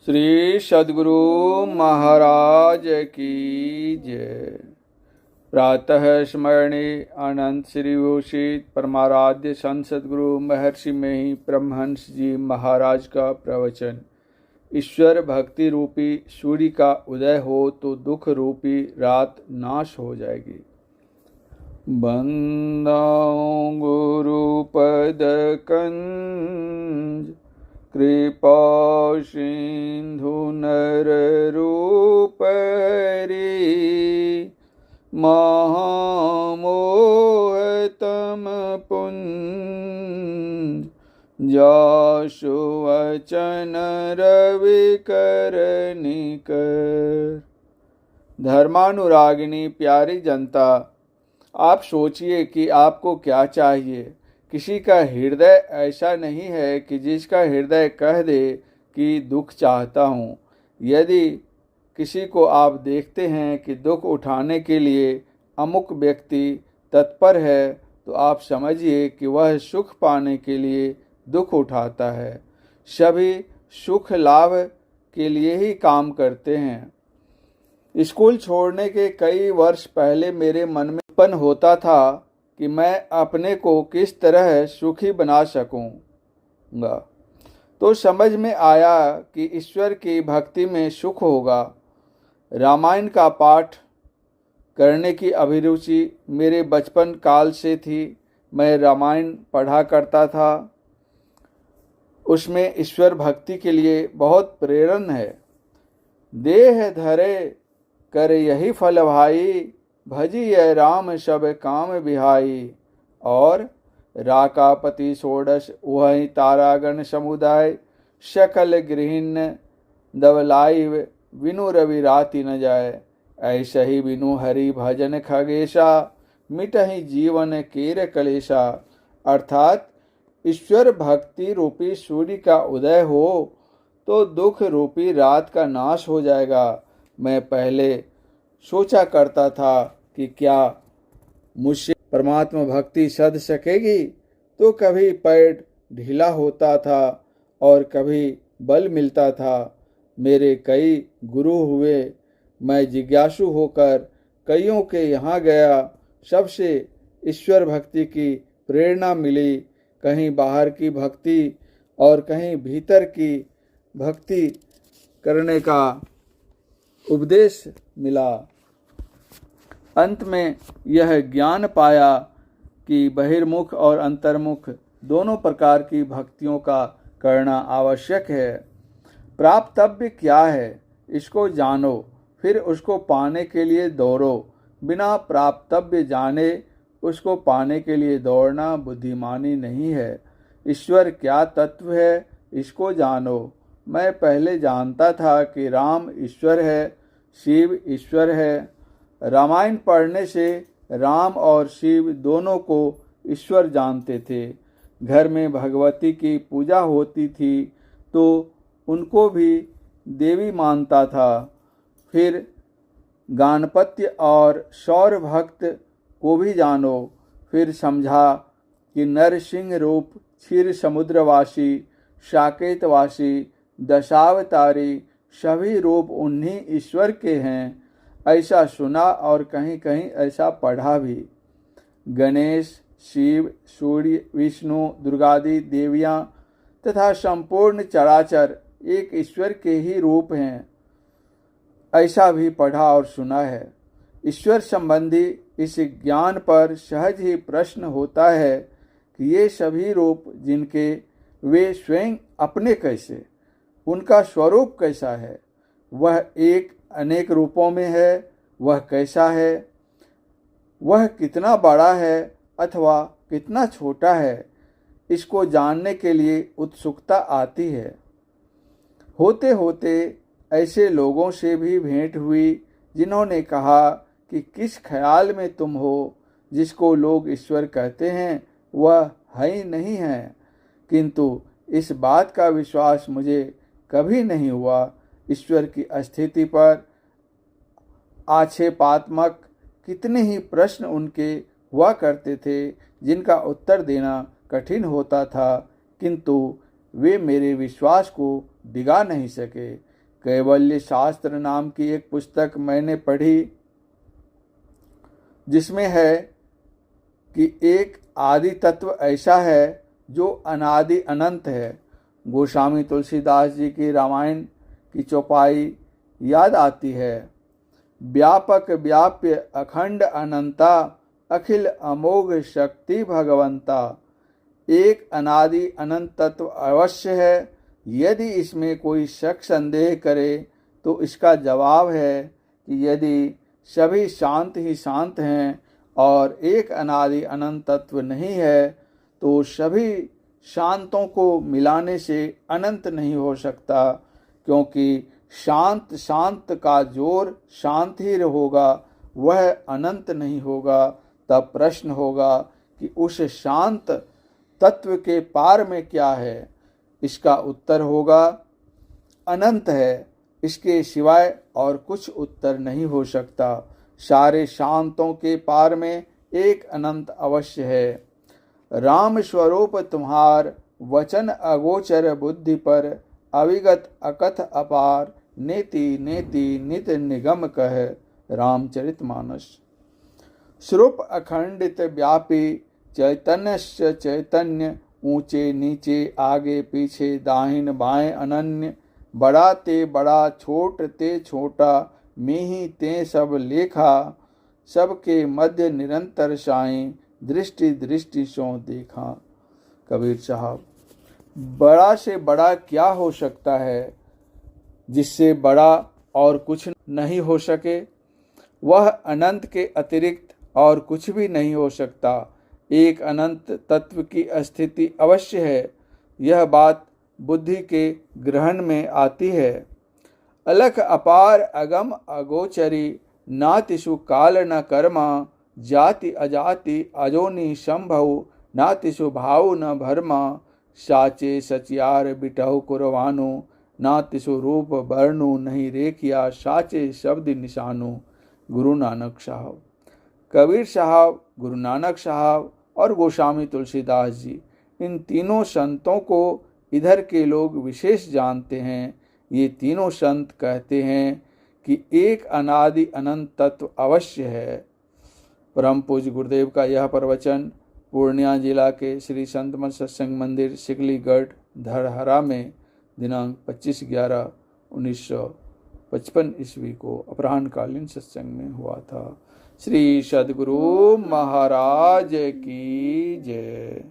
श्री सद्गुरु महाराज की जय। प्रातः स्मरणे अनंत श्री घोषित परमाराध्य संत सद्गुरु महर्षि में ही परमहंस जी महाराज का प्रवचन। ईश्वर भक्ति रूपी सूर्य का उदय हो तो दुख रूपी रात नाश हो जाएगी। बंदाऊं गुरु पद कंज कृपा सिंधु नर रूप रे महामोह तम पुंज जासु वचन रवि कर निकर। धर्मानुरागिनी प्यारी जनता, आप सोचिए कि आपको क्या चाहिए। किसी का हृदय ऐसा नहीं है कि जिसका हृदय कह दे कि दुख चाहता हूँ। यदि किसी को आप देखते हैं कि दुख उठाने के लिए अमुक व्यक्ति तत्पर है, तो आप समझिए कि वह सुख पाने के लिए दुख उठाता है। सभी सुख लाभ के लिए ही काम करते हैं। स्कूल छोड़ने के कई वर्ष पहले मेरे मन में उत्पन्न होता था कि मैं अपने को किस तरह सुखी बना सकूंगा। तो समझ में आया कि ईश्वर की भक्ति में सुख होगा। रामायण का पाठ करने की अभिरुचि मेरे बचपन काल से थी। मैं रामायण पढ़ा करता था। उसमें ईश्वर भक्ति के लिए बहुत प्रेरण है। देह धरे कर यही फल भाई, भजिय राम सब काम बिहाई। और राकापति षोडश वही तारागण समुदाय, सकल गृहिण दवलाई विनु रवि राति न जाए। ऐसे ही बिनु हरि भजन खगेशा, मिटहि जीवन केर कलेशा। अर्थात ईश्वर भक्ति रूपी सूर्य का उदय हो तो दुख रूपी रात का नाश हो जाएगा। मैं पहले सोचा करता था कि क्या मुझसे परमात्मा भक्ति सध सकेगी, तो कभी पैर ढीला होता था और कभी बल मिलता था। मेरे कई गुरु हुए। मैं जिज्ञासु होकर कईयों के यहाँ गया। सबसे ईश्वर भक्ति की प्रेरणा मिली। कहीं बाहर की भक्ति और कहीं भीतर की भक्ति करने का उपदेश मिला। अंत में यह ज्ञान पाया कि बहिर्मुख और अंतर्मुख दोनों प्रकार की भक्तियों का करना आवश्यक है। प्राप्तव्य क्या है, इसको जानो, फिर उसको पाने के लिए दौड़ो। बिना प्राप्तव्य जाने उसको पाने के लिए दौड़ना बुद्धिमानी नहीं है। ईश्वर क्या तत्व है, इसको जानो। मैं पहले जानता था कि राम ईश्वर है, शिव ईश्वर है। रामायण पढ़ने से राम और शिव दोनों को ईश्वर जानते थे। घर में भगवती की पूजा होती थी तो उनको भी देवी मानता था। फिर गणपत्य और सौर भक्त को भी जानो। फिर समझा कि नरसिंह रूप, क्षीर समुद्रवासी, साकेतवासी, दशावतारी सभी रूप उन्हीं ईश्वर के हैं, ऐसा सुना और कहीं कहीं ऐसा पढ़ा भी। गणेश, शिव, सूर्य, विष्णु, दुर्गादि देवियां तथा संपूर्ण चराचर एक ईश्वर के ही रूप हैं, ऐसा भी पढ़ा और सुना है। ईश्वर संबंधी इस ज्ञान पर सहज ही प्रश्न होता है कि ये सभी रूप जिनके वे स्वयं अपने कैसे, उनका स्वरूप कैसा है, वह एक अनेक रूपों में है, वह कैसा है, वह कितना बड़ा है अथवा कितना छोटा है, इसको जानने के लिए उत्सुकता आती है। होते होते ऐसे लोगों से भी भेंट हुई जिन्होंने कहा कि किस ख्याल में तुम हो, जिसको लोग ईश्वर कहते हैं वह है ही नहीं है। किंतु इस बात का विश्वास मुझे कभी नहीं हुआ। ईश्वर की स्थिति पर आक्षेपात्मक कितने ही प्रश्न उनके हुआ करते थे जिनका उत्तर देना कठिन होता था, किंतु वे मेरे विश्वास को डिगा नहीं सके। कैवल्य शास्त्र नाम की एक पुस्तक मैंने पढ़ी, जिसमें है कि एक आदि तत्व ऐसा है जो अनादि अनंत है। गोस्वामी तुलसीदास जी की रामायण की चौपाई याद आती है। व्यापक व्याप्य अखंड अनंता, अखिल अमोघ शक्ति भगवंता। एक अनादि अनंत तत्व अवश्य है। यदि इसमें कोई शक संदेह करे तो इसका जवाब है कि यदि सभी शांत ही शांत हैं और एक अनादि अनंत तत्व नहीं है तो सभी शांतों को मिलाने से अनंत नहीं हो सकता, क्योंकि शांत शांत का जोर शांत ही होगा, वह अनंत नहीं होगा। तब प्रश्न होगा कि उस शांत तत्व के पार में क्या है? इसका उत्तर होगा अनंत है, इसके सिवाय और कुछ उत्तर नहीं हो सकता। सारे शांतों के पार में एक अनंत अवश्य है। राम स्वरूप तुम्हार, वचन अगोचर बुद्धि पर, अविगत अकथ अपार, नेति नेति नित निगम कह। रामचरितमानस। स्वरूप अखंडित व्यापी, चैतन्य चैतन्य, ऊंचे नीचे आगे पीछे दाहिन बाएं अनन्य। बड़ा ते बड़ा छोट ते छोटा, मेहि ते सब लेखा। सबके मध्य निरंतर साईं, दृष्टि दृष्टि सो देखा। कबीर साहब, बड़ा से बड़ा क्या हो सकता है जिससे बड़ा और कुछ नहीं हो सके? वह अनंत के अतिरिक्त और कुछ भी नहीं हो सकता। एक अनंत तत्व की स्थिति अवश्य है, यह बात बुद्धि के ग्रहण में आती है। अलख अपार अगम अगोचरी, नातिषु काल न कर्मा। जाति अजाति अजोनि संभव, नातिषु भाव न भरमा। साचे सचियार बिटहु कुरवानो, नातिषु रूप वर्णु नहीं रेखिया। साचे शब्द निशानो। गुरु नानक साहब। कबीर साहब, गुरु नानक साहब और गोस्वामी तुलसीदास जी, इन तीनों संतों को इधर के लोग विशेष जानते हैं। ये तीनों संत कहते हैं कि एक अनादि अनंत तत्व अवश्य है। परम पूज्य गुरुदेव का यह प्रवचन पूर्णिया जिला के श्री संतमत सत्संग मंदिर सिकलीगढ़ धरहरा में दिनांक 25/11/1955 ईस्वी को अपराह्नकालीन सत्संग में हुआ था। श्री सद्गुरु महाराज की जय।